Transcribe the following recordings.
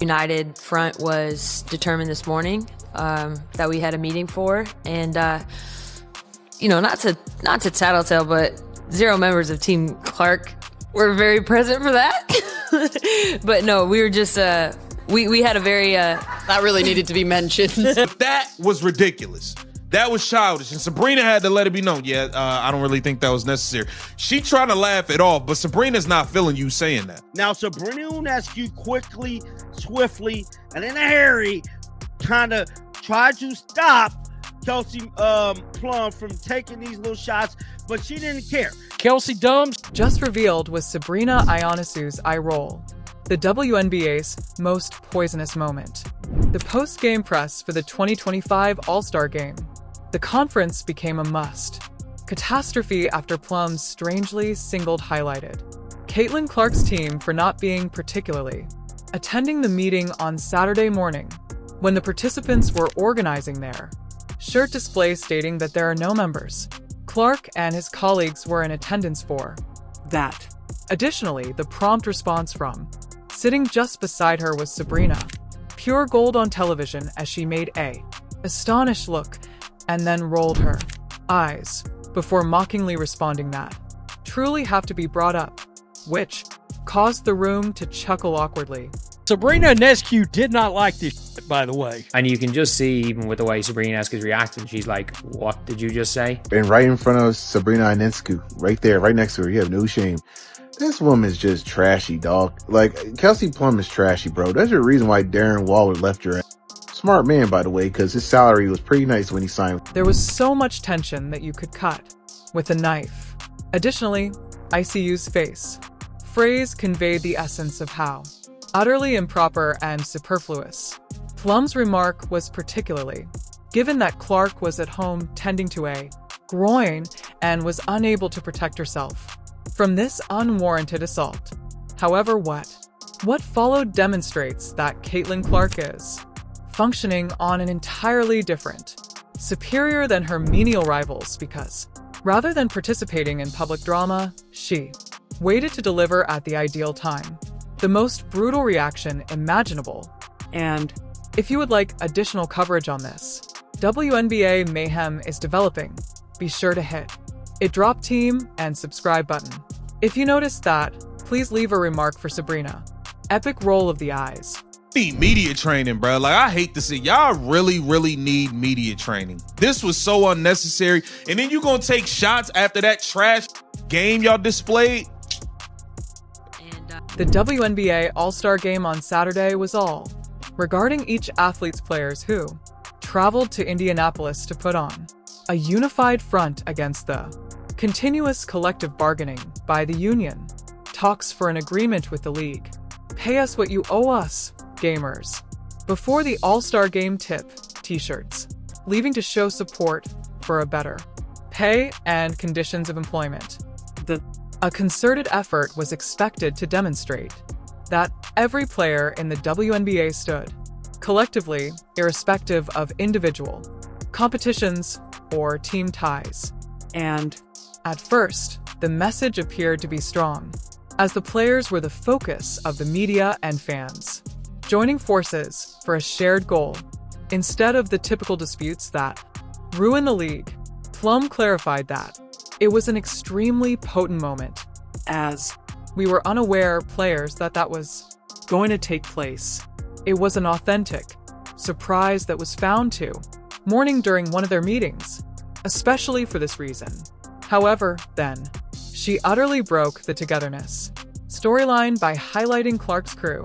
United front was determined this morning that we had a meeting for, and not to tattletale, but 0 members of Team Clark were very present for that. But no, we were just we had a very that really needed to be mentioned. That was ridiculous. That was childish, and Sabrina had to let it be known. Yeah, I don't really think that was necessary. She trying to laugh it off, but Sabrina's not feeling you saying that. Now, Sabrina Ionescu quickly, swiftly, and in a hurry, kind of tried to stop Kelsey Plum from taking these little shots, but she didn't care. Kelsey Dumbs just revealed was Sabrina Ionescu's eye roll, the WNBA's most poisonous moment. The post-game press for the 2025 All-Star Game. The conference became a must. Catastrophe after Plum's strangely singled highlighted Caitlin Clark's team for not being particularly attending the meeting on Saturday morning when the participants were organizing their shirt display stating that there are no members. Clark and his colleagues were in attendance for that. Additionally, the prompt response from sitting just beside her was Sabrina. Pure gold on television as she made a astonished look and then rolled her eyes before mockingly responding that truly have to be brought up, which caused the room to chuckle awkwardly. Sabrina Ionescu did not like this shit, by the way. And you can just see, even with the way Sabrina Ionescu is reacting, she's like, what did you just say? And right in front of Sabrina Ionescu, right there, right next to her, you have no shame. This woman's just trashy, dog. Like, Kelsey Plum is trashy, bro. There's a reason why Darren Waller left your ass. Smart man, by the way, because his salary was pretty nice when he signed. There was so much tension that you could cut with a knife. Additionally, ICU's face phrase conveyed the essence of how utterly improper and superfluous Plum's remark was, particularly given that Clark was at home tending to a groin and was unable to protect herself from this unwarranted assault. However, what followed demonstrates that Caitlin Clark is functioning on an entirely different, superior than her menial rivals because, rather than participating in public drama, she waited to deliver at the ideal time. The most brutal reaction imaginable. And if you would like additional coverage on this, WNBA Mayhem is developing. Be sure to hit it drop team and subscribe button. If you noticed that, please leave a remark for Sabrina. Epic roll of the eyes. Need media training, bro. Like, I hate to see y'all really need media training. This was so unnecessary. And then you gonna take shots after that trash game y'all displayed? The WNBA All-Star Game on Saturday was all regarding each athlete's players who traveled to Indianapolis to put on a unified front against the continuous collective bargaining by the union, talks for an agreement with the league. Pay us what you owe us, gamers. Before the All-Star Game tip, t-shirts, leaving to show support for a better pay and conditions of employment. A concerted effort was expected to demonstrate that every player in the WNBA stood collectively, irrespective of individual competitions or team ties. And at first, the message appeared to be strong, as the players were the focus of the media and fans, joining forces for a shared goal. Instead of the typical disputes that ruin the league, Plum clarified that it was an extremely potent moment, as we were unaware players that was going to take place. It was an authentic surprise that was found to morning during one of their meetings, especially for this reason. However, then, she utterly broke the togetherness storyline by highlighting Clark's crew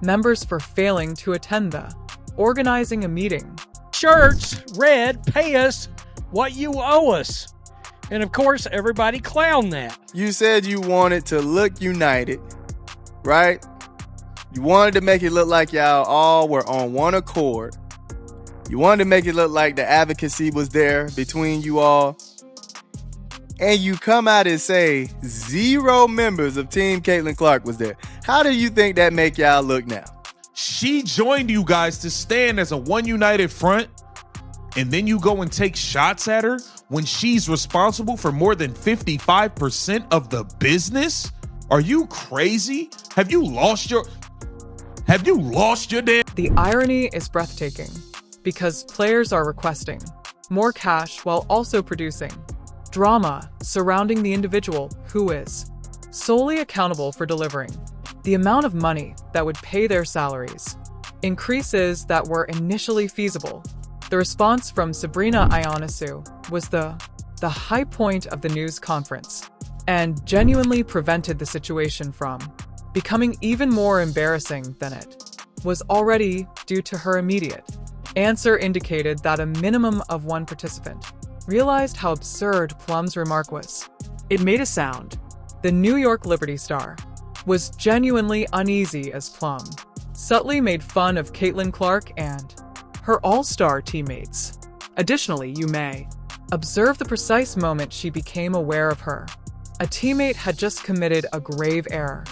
members for failing to attend the organizing a meeting. Shirts read, pay us what you owe us. And of course, everybody clowned that. You said you wanted to look united, right? You wanted to make it look like y'all all were on one accord. You wanted to make it look like the advocacy was there between you all. And you come out and say 0 members of Team Caitlin Clark was there. How do you think that make y'all look now? She joined you guys to stand as a one united front, and then you go and take shots at her when she's responsible for more than 55% of the business? Are you crazy? Have you lost your... Have you lost your damn? The irony is breathtaking because players are requesting more cash while also producing drama surrounding the individual who is solely accountable for delivering. The amount of money that would pay their salaries increases that were initially feasible. The response from Sabrina Ionescu was the high point of the news conference and genuinely prevented the situation from becoming even more embarrassing than it was already due to her immediate answer indicated that a minimum of one participant realized how absurd Plum's remark was. It made a sound. The New York Liberty star was genuinely uneasy as Plum subtly made fun of Caitlin Clark and her all-star teammates. Additionally, you may observe the precise moment she became aware of her. A teammate had just committed a grave error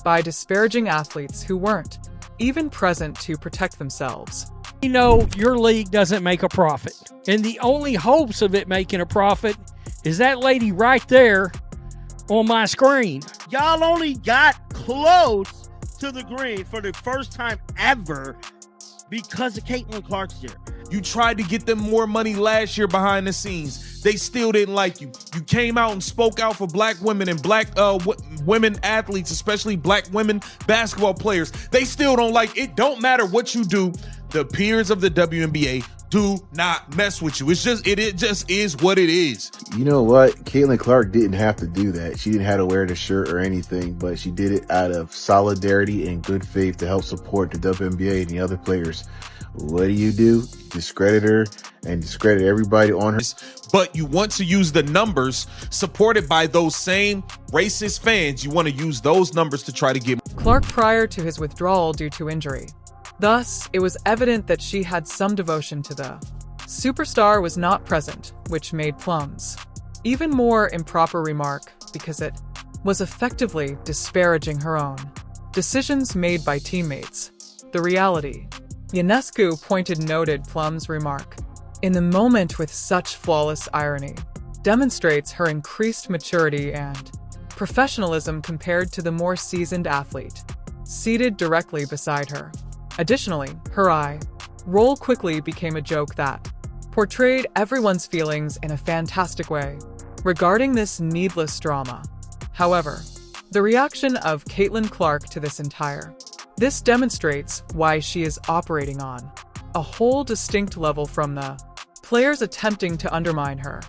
by disparaging athletes who weren't even present to protect themselves. You know, your league doesn't make a profit, and the only hopes of it making a profit is that lady right there on my screen. Y'all only got close to the green for the first time ever because of Caitlin Clark's here. You tried to get them more money last year behind the scenes. They still didn't like you. You came out and spoke out for black women and black women athletes, especially black women basketball players. They still don't like it. Don't matter what you do. The peers of the WNBA do not mess with you. It just is what it is. You know what? Caitlin Clark didn't have to do that. She didn't have to wear the shirt or anything, but she did it out of solidarity and good faith to help support the WNBA and the other players. What do? Discredit her and discredit everybody on her. But you want to use the numbers supported by those same racist fans. You want to use those numbers to try to get Clark prior to his withdrawal due to injury. Thus, it was evident that she had some devotion to the superstar was not present, which made Plum's even more improper remark because it was effectively disparaging her own decisions made by teammates. The reality, Ionescu noted Plum's remark in the moment with such flawless irony, demonstrates her increased maturity and professionalism compared to the more seasoned athlete seated directly beside her. Additionally, her eye roll quickly became a joke that portrayed everyone's feelings in a fantastic way regarding this needless drama. However, the reaction of Caitlin Clark to this demonstrates why she is operating on a whole distinct level from the players attempting to undermine her,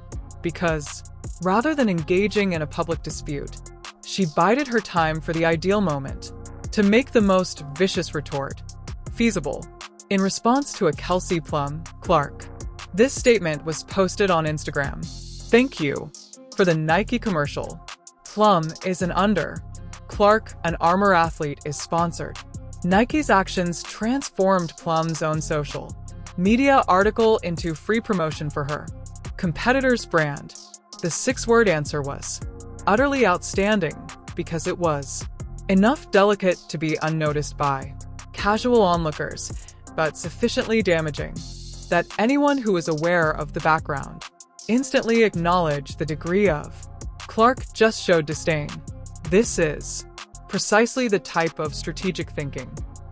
because rather than engaging in a public dispute, she bided her time for the ideal moment to make the most vicious retort feasible. In response to a Kelsey Plum, Clark, this statement was posted on Instagram. Thank you for the Nike commercial. Plum is an under. Clark, an armor athlete, is sponsored. Nike's actions transformed Plum's own social media article into free promotion for her competitor's brand. The 6-word answer was utterly outstanding because it was enough delicate to be unnoticed by casual onlookers, but sufficiently damaging that anyone who is aware of the background instantly acknowledged the degree of Clark just showed disdain. This is precisely the type of strategic thinking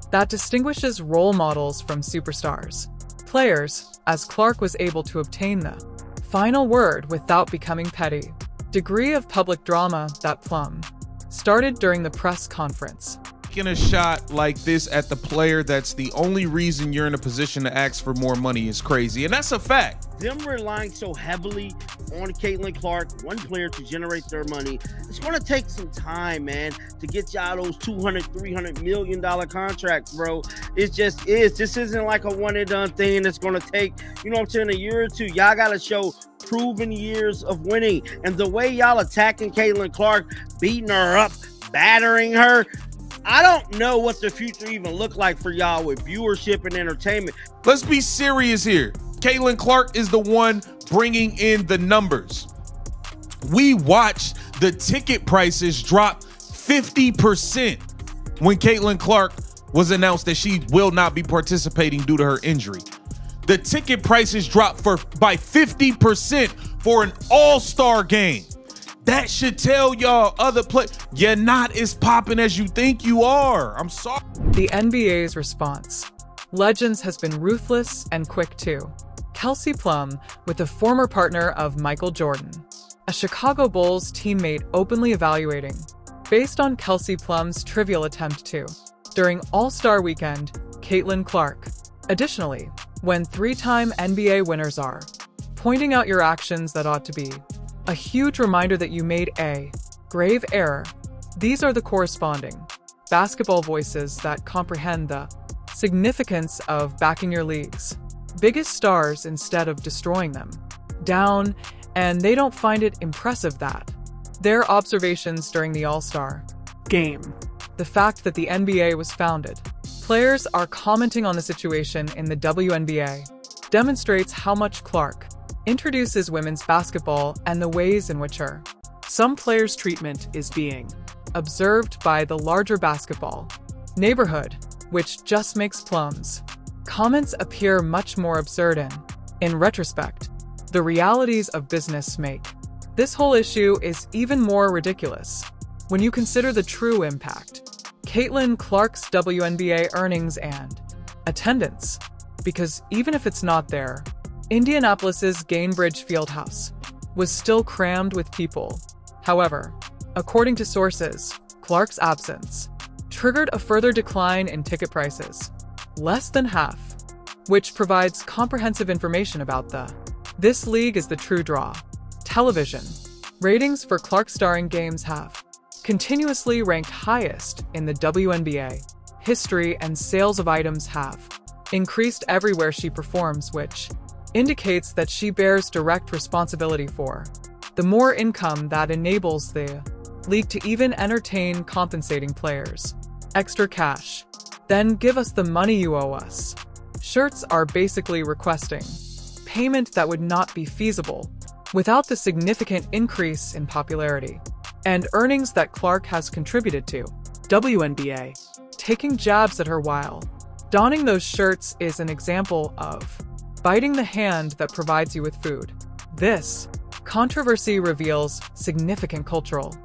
that distinguishes role models from superstars. Players, as Clark was able to obtain the final word without becoming petty. Degree of public drama that Plum started during the press conference. Taking a shot like this at the player that's the only reason you're in a position to ask for more money is crazy, and that's a fact. Them relying so heavily on Caitlin Clark, one player, to generate their money, it's going to take some time, man, to get y'all those $200, $300 million contracts, bro. It just is. This isn't like a one and done thing that's going to take, you know what I'm saying, a year or two. Y'all got to show proven years of winning. And the way y'all attacking Caitlin Clark, beating her up, battering her, I don't know what the future even look like for y'all with viewership and entertainment. Let's be serious here. Caitlin Clark is the one bringing in the numbers. We watched the ticket prices drop 50% when Caitlin Clark was announced that she will not be participating due to her injury. The ticket prices dropped by 50% for an all-star game. That should tell y'all other you're not as popping as you think you are. I'm sorry. The NBA's response. Legends has been ruthless and quick too. Kelsey Plum with the former partner of Michael Jordan, a Chicago Bulls teammate openly evaluating, based on Kelsey Plum's trivial attempt to, during All-Star Weekend, Caitlin Clark. Additionally, when three-time NBA winners are pointing out your actions that ought to be a huge reminder that you made a grave error, these are the corresponding basketball voices that comprehend the significance of backing your league's biggest stars instead of destroying them down, and they don't find it impressive that their observations during the All-Star game, the fact that the NBA was founded, players are commenting on the situation in the WNBA, demonstrates how much Clark introduces women's basketball and the ways in which some players' treatment is being observed by the larger basketball neighborhood, which just makes Plum's comments appear much more absurd and, in retrospect, the realities of business make this whole issue is even more ridiculous when you consider the true impact Caitlin Clark's WNBA earnings and attendance, because even if it's not there, Indianapolis's Gainbridge Fieldhouse was still crammed with people. However, according to sources, Clark's absence triggered a further decline in ticket prices, less than half, which provides comprehensive information about this league is the true draw. Television ratings for Clark starring games have continuously ranked highest in the WNBA history, and sales of items have increased everywhere she performs, which indicates that she bears direct responsibility for the more income that enables the league to even entertain compensating players extra cash. Then give us the money you owe us. Shirts are basically requesting payment that would not be feasible without the significant increase in popularity and earnings that Clark has contributed to WNBA. Taking jabs at her while donning those shirts is an example of biting the hand that provides you with food. This controversy reveals significant cultural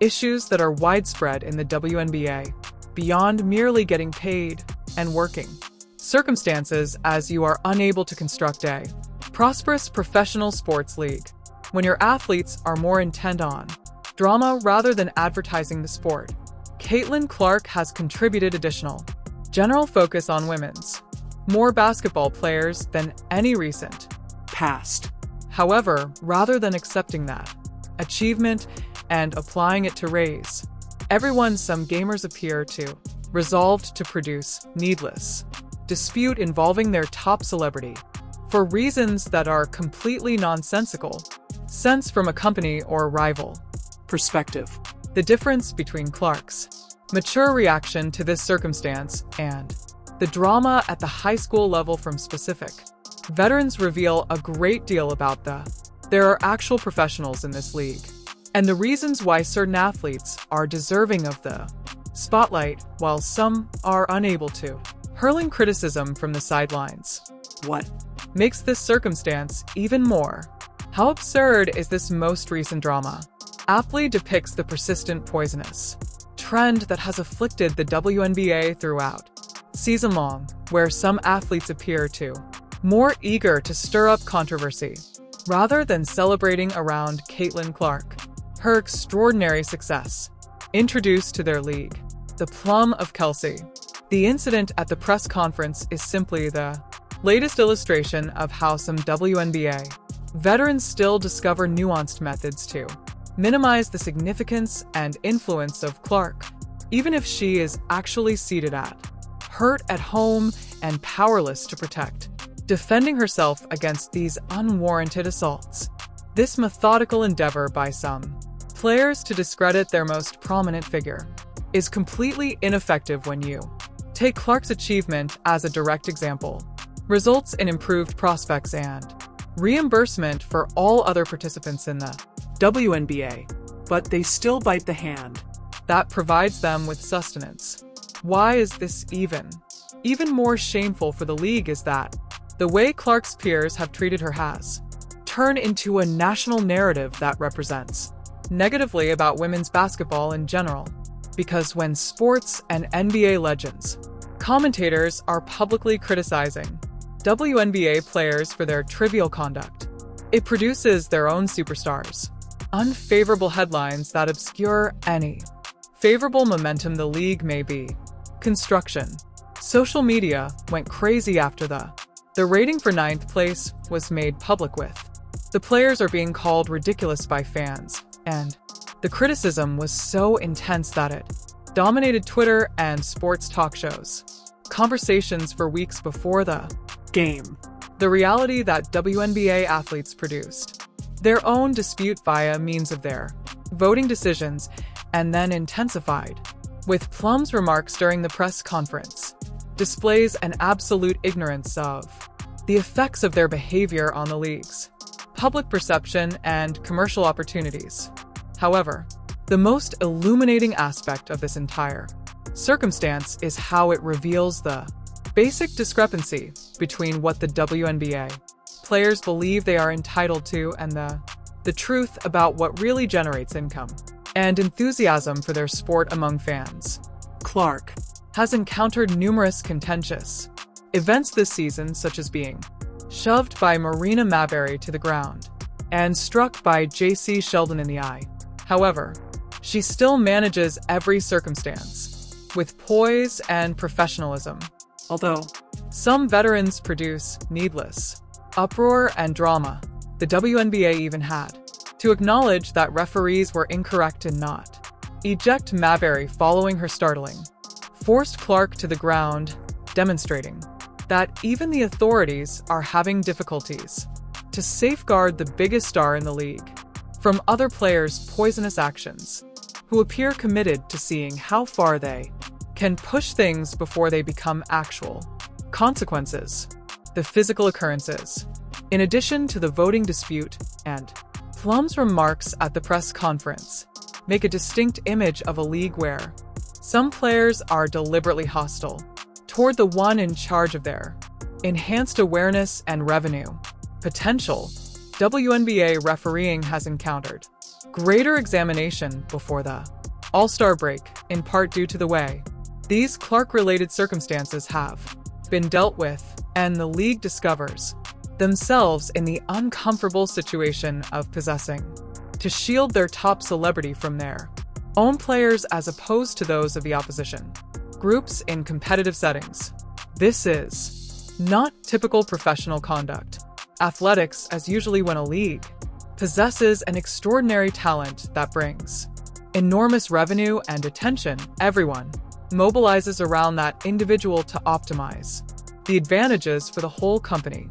issues that are widespread in the WNBA, beyond merely getting paid and working circumstances, as you are unable to construct a prosperous professional sports league when your athletes are more intent on drama rather than advertising the sport. Caitlin Clark has contributed additional general focus on women's more basketball players than any recent past. However, rather than accepting that achievement and applying it to raise everyone, some gamers appear to resolved to produce needless dispute involving their top celebrity for reasons that are completely nonsensical, sense from a company or rival perspective. The difference between Clark's mature reaction to this circumstance and the drama at the high school level from specific veterans reveal a great deal about there are actual professionals in this league, and the reasons why certain athletes are deserving of the spotlight while some are unable to. Hurling criticism from the sidelines. What makes this circumstance even more? How absurd is this most recent drama? Aptly depicts the persistent poisonous trend that has afflicted the WNBA throughout season long, where some athletes appear to more eager to stir up controversy rather than celebrating around Caitlin Clark, her extraordinary success introduced to their league. The Plum of Kelsey. The incident at the press conference is simply the latest illustration of how some WNBA veterans still discover nuanced methods to minimize the significance and influence of Clark, even if she is actually seated at hurt at home and powerless to protect, defending herself against these unwarranted assaults. This methodical endeavor by some players to discredit their most prominent figure is completely ineffective when you take Clark's achievement as a direct example, results in improved prospects and reimbursement for all other participants in the WNBA, but they still bite the hand that provides them with sustenance. Why is this even more shameful for the league is that the way Clark's peers have treated her has turned into a national narrative that represents negatively about women's basketball in general, because when sports and NBA legends, commentators are publicly criticizing WNBA players for their trivial conduct, it produces their own superstars. Unfavorable headlines that obscure any favorable momentum the league may be. Construction. Social media went crazy after the rating for 9th place was made public with. The players are being called ridiculous by fans, and the criticism was so intense that it dominated Twitter and sports talk shows. Conversations for weeks before the game. The reality that WNBA athletes produced their own dispute via means of their voting decisions and then intensified with Plum's remarks during the press conference displays an absolute ignorance of the effects of their behavior on the league's public perception and commercial opportunities. However, the most illuminating aspect of this entire circumstance is how it reveals the basic discrepancy between what the WNBA players believe they are entitled to and the truth about what really generates income and enthusiasm for their sport among fans. Clark has encountered numerous contentious events this season, such as being shoved by Marina Maberry to the ground and struck by J.C. Sheldon in the eye. However, she still manages every circumstance with poise and professionalism. Although some veterans produce needless uproar and drama, the WNBA even had to acknowledge that referees were incorrect and not eject Maberry following her startling forced Clark to the ground, demonstrating that even the authorities are having difficulties to safeguard the biggest star in the league from other players' poisonous actions, who appear committed to seeing how far they can push things before they become actual consequences. The physical occurrences, in addition to the voting dispute and Plum's remarks at the press conference, make a distinct image of a league where some players are deliberately hostile toward the one in charge of their enhanced awareness and revenue potential. WNBA refereeing has encountered greater examination before the All-Star break, in part due to the way these Clark-related circumstances have been dealt with, and the league discovers themselves in the uncomfortable situation of possessing to shield their top celebrity from their own players as opposed to those of the opposition groups in competitive settings. This is not typical professional conduct. Athletics, as usually when a league possesses an extraordinary talent that brings enormous revenue and attention, everyone mobilizes around that individual to optimize the advantages for the whole company.